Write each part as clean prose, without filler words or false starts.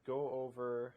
go over,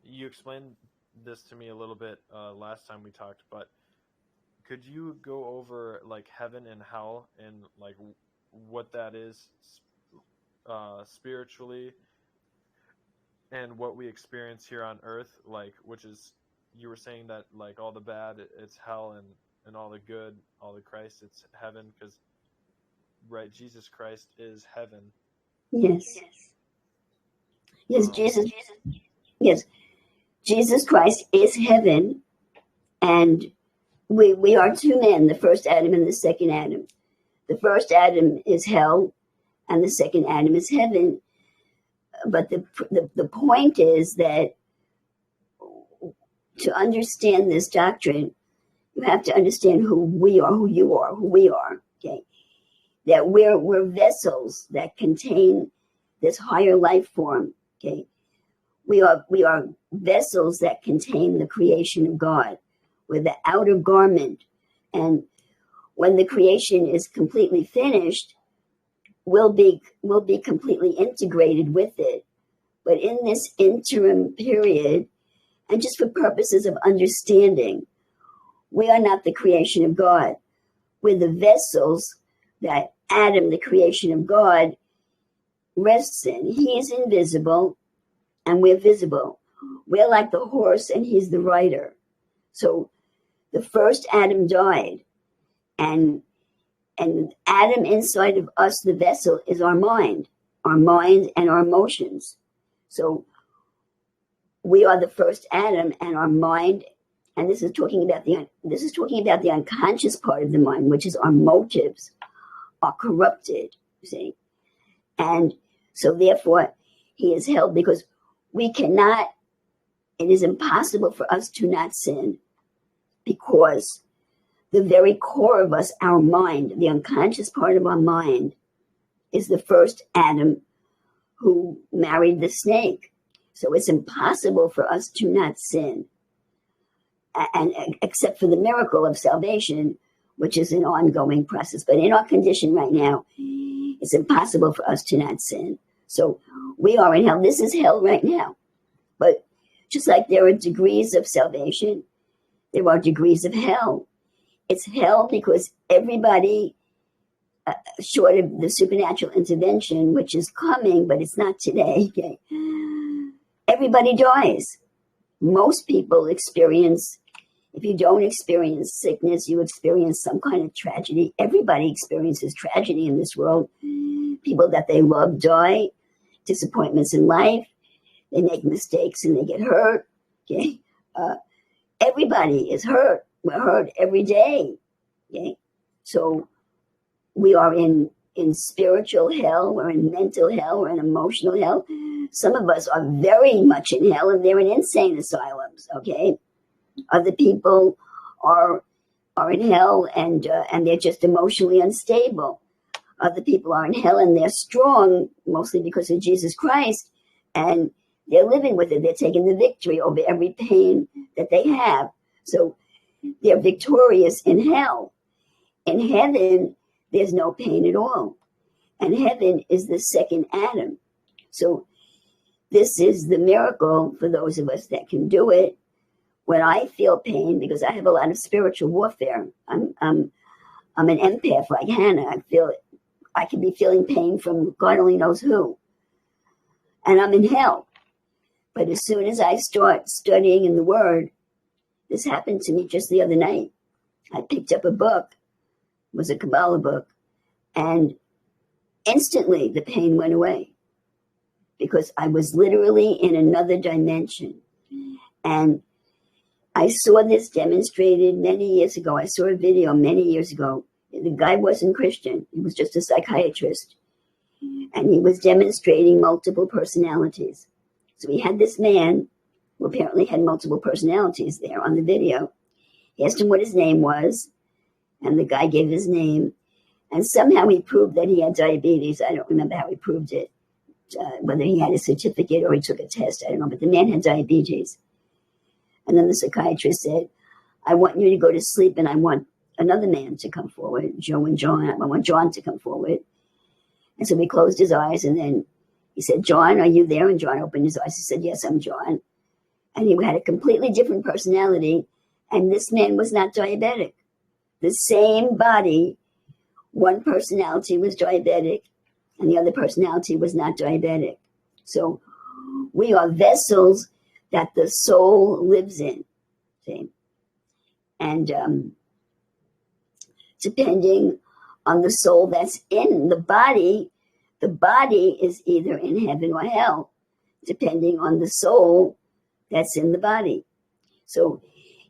you explained this to me a little bit last time we talked, but could you go over like heaven and hell and like what that is spiritually and what we experience here on earth, like, which is, you were saying that like all the bad it's hell, and all the good, all the Christ, it's heaven, because right, Jesus Christ is heaven. Yes. Yes, Jesus Christ is heaven, and we are two men, the first Adam and the second Adam. The first Adam is hell, and the second Adam is heaven. But the point is that to understand this doctrine, you have to understand who we are, who you are, who we are. Okay, that we're vessels that contain this higher life form. Okay, we are vessels that contain the creation of God. We're the outer garment, and when the creation is completely finished, we'll be completely integrated with it. But in this interim period, and just for purposes of understanding, we are not the creation of God. We're the vessels that Adam, the creation of God, rests in. He is invisible, and we're visible. We're like the horse, and he's the rider. So the first Adam died, and Adam inside of us, the vessel, is our mind and our emotions. So we are the first Adam, and our mind, and this is talking about the unconscious part of the mind, which is our motives, are corrupted. You see, and so therefore he is held, because we cannot. It is impossible for us to not sin, because the very core of us, our mind, the unconscious part of our mind, is the first Adam who married the snake. So it's impossible for us to not sin, and except for the miracle of salvation, which is an ongoing process. But in our condition right now, it's impossible for us to not sin. So we are in hell. This is hell right now. But just like there are degrees of salvation, there are degrees of hell. It's hell because everybody, short of the supernatural intervention, which is coming, but it's not today, okay? Everybody dies. Most people experience, if you don't experience sickness, you experience some kind of tragedy. Everybody experiences tragedy in this world. People that they love die, disappointments in life, they make mistakes and they get hurt, okay? Everybody is hurt. We're hurt every day, okay? So we are in spiritual hell, we're in mental hell, we're in emotional hell. Some of us are very much in hell, and they're in insane asylums, okay? Other people are in hell, and they're just emotionally unstable. Other people are in hell, and they're strong, mostly because of Jesus Christ, and they're living with it. They're taking the victory over every pain that they have. So they're victorious in hell. In heaven, there's no pain at all. And heaven is the second Adam. So this is the miracle for those of us that can do it. When I feel pain, because I have a lot of spiritual warfare, I'm an empath like Hannah. I can be feeling pain from God only knows who. And I'm in hell. But as soon as I start studying in the Word, this happened to me just the other night. I picked up a book, it was a Kabbalah book, and instantly the pain went away, because I was literally in another dimension. And I saw this demonstrated many years ago. I saw a video many years ago. The guy wasn't Christian. He was just a psychiatrist. And he was demonstrating multiple personalities. So he had this man who apparently had multiple personalities there on the video. He asked him what his name was, and the guy gave his name. And somehow he proved that he had diabetes. I don't remember how he proved it, whether he had a certificate or he took a test. I don't know, but the man had diabetes. And then the psychiatrist said, I want you to go to sleep, and I want another man to come forward, Joe and John. I want John to come forward. And so he closed his eyes, and then he said, John, are you there? And John opened his eyes. He said, yes, I'm John. And he had a completely different personality, and this man was not diabetic. The same body, one personality was diabetic, and the other personality was not diabetic. So we are vessels that the soul lives in. See? And depending on the soul that's in the body is either in heaven or hell, depending on the soul that's in the body. So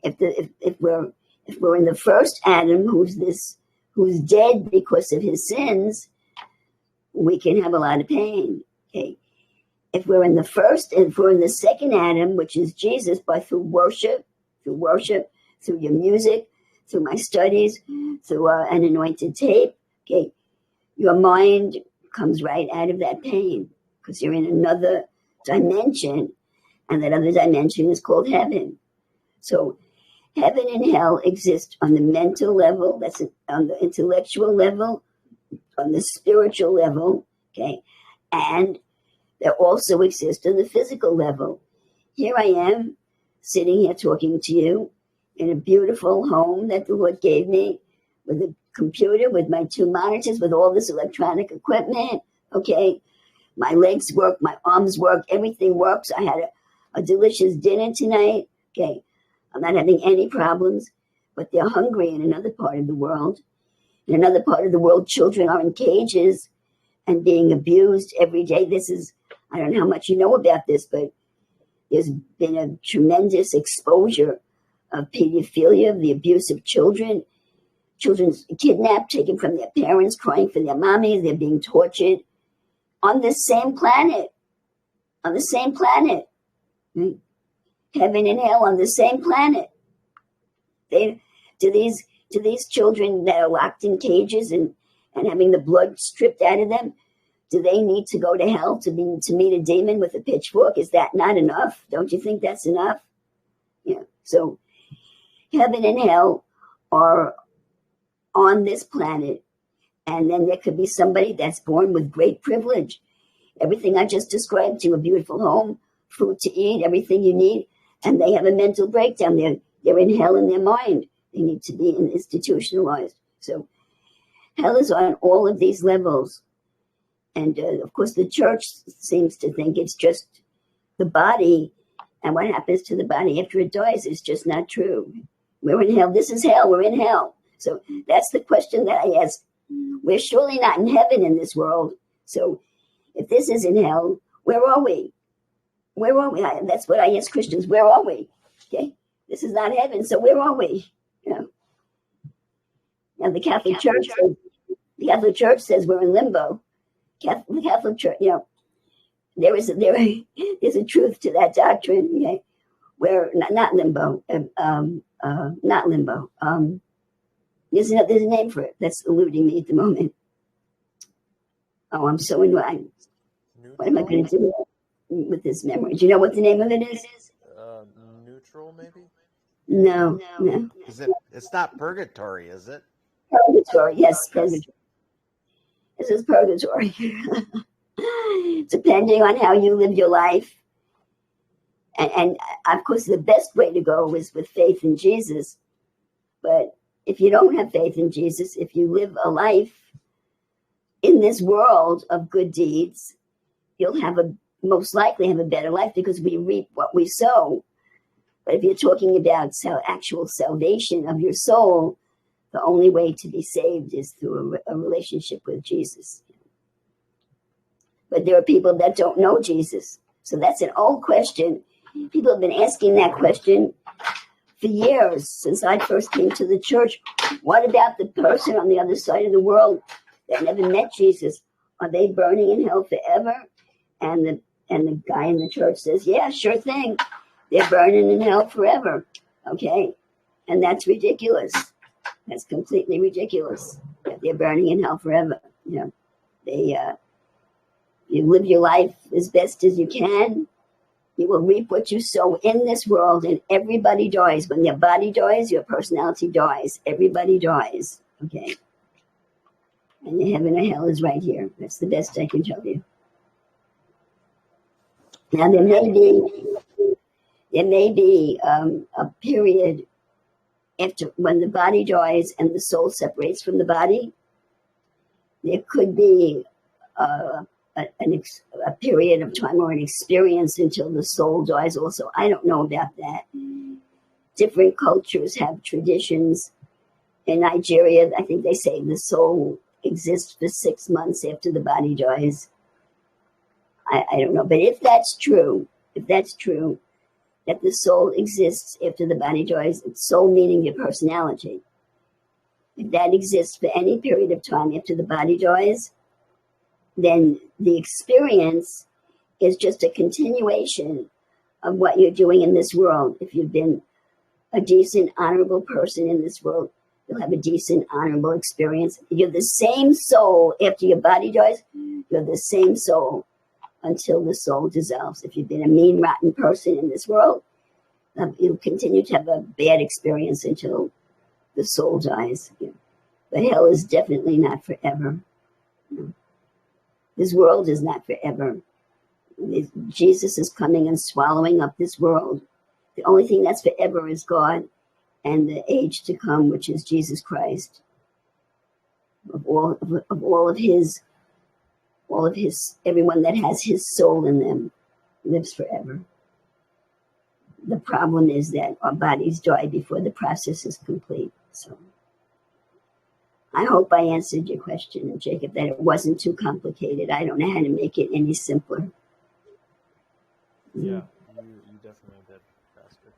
if we're in the first Adam, who's dead because of his sins, we can have a lot of pain. Okay. If we're in the second Adam, which is Jesus, through worship, through your music, through my studies, through an anointed tape, okay, your mind comes right out of that pain because you're in another dimension, and that other dimension is called heaven. So heaven and hell exist on the mental level, that's on the intellectual level, on the spiritual level, okay, and they also exist on the physical level. Here I am, sitting here talking to you in a beautiful home that the Lord gave me, with a computer, with my 2 monitors, with all this electronic equipment, okay? My legs work, my arms work, everything works. I had a delicious dinner tonight, okay? I'm not having any problems, but they're hungry in another part of the world. In another part of the world, children are in cages and being abused every day. I don't know how much you know about this, but there's been a tremendous exposure of pedophilia, of the abuse of children. Children's kidnapped, taken from their parents, crying for their mommies. They're being tortured on the same planet. On the same planet. Heaven and hell on the same planet. Do these children that are locked in cages and having the blood stripped out of them, do they need to go to hell to meet a demon with a pitchfork? Is that not enough? Don't you think that's enough? Yeah. So heaven and hell are on this planet, and then there could be somebody that's born with great privilege. Everything I just described to you, a beautiful home, food to eat, everything you need, and they have a mental breakdown. They're in hell in their mind. They need to be institutionalized. So hell is on all of these levels. And of course, the church seems to think it's just the body, and what happens to the body after it dies is just not true. We're in hell. This is hell. We're in hell. So that's the question that I ask. We're surely not in heaven in this world. So if this is in hell, where are we? Where are we? That's what I ask Christians. Where are we? Okay, this is not heaven. So where are we? You know. Now the Catholic Church says we're in limbo. The Catholic Church, there's a truth to that doctrine. Okay, we're not limbo. Not limbo. There's a name for it that's eluding me at the moment. Oh, I'm so annoyed. What am I going to do with this memory? Do you know what the name of it is? Neutral, maybe? No. Is it? It's not purgatory, is it? Purgatory, yes, purgatory. This is purgatory. Depending on how you live your life. And of course, the best way to go is with faith in Jesus. But if you don't have faith in Jesus, if you live a life in this world of good deeds, you'll most likely have a better life because we reap what we sow. But if you're talking about actual salvation of your soul, the only way to be saved is through a relationship with Jesus. But there are people that don't know Jesus. So that's an old question. People have been asking that question for years since I first came to the church. What about the person on the other side of the world that never met Jesus? Are they burning in hell forever? And the guy in the church says, yeah, sure thing. They're burning in hell forever. Okay. And that's ridiculous. That's completely ridiculous. They're burning in hell forever. You live your life as best as you can. You will reap what you sow in this world, and everybody dies. When your body dies, your personality dies. Everybody dies. Okay. And the heaven or hell is right here. That's the best I can tell you. Now there may be a period after when the body dies and the soul separates from the body. There could be a period of time or an experience until the soul dies also. I don't know about that. Different cultures have traditions. In Nigeria, I think they say the soul exists for 6 months after the body dies. I don't know. But if that's true, that the soul exists after the body dies, soul meaning your personality, if that exists for any period of time after the body dies, then the experience is just a continuation of what you're doing in this world. If you've been a decent, honorable person in this world, you'll have a decent, honorable experience. You're the same soul after your body dies. You're the same soul until the soul dissolves. If you've been a mean, rotten person in this world, you'll continue to have a bad experience until the soul dies. But hell is definitely not forever. This world is not forever. Jesus is coming and swallowing up this world. The only thing that's forever is God and the age to come, which is Jesus Christ. Of all of his, everyone that has his soul in them lives forever. The problem is that our bodies die before the process is complete. So I hope I answered your question, Jacob, that it wasn't too complicated. I don't know how to make it any simpler. Yeah, you definitely did, Pastor.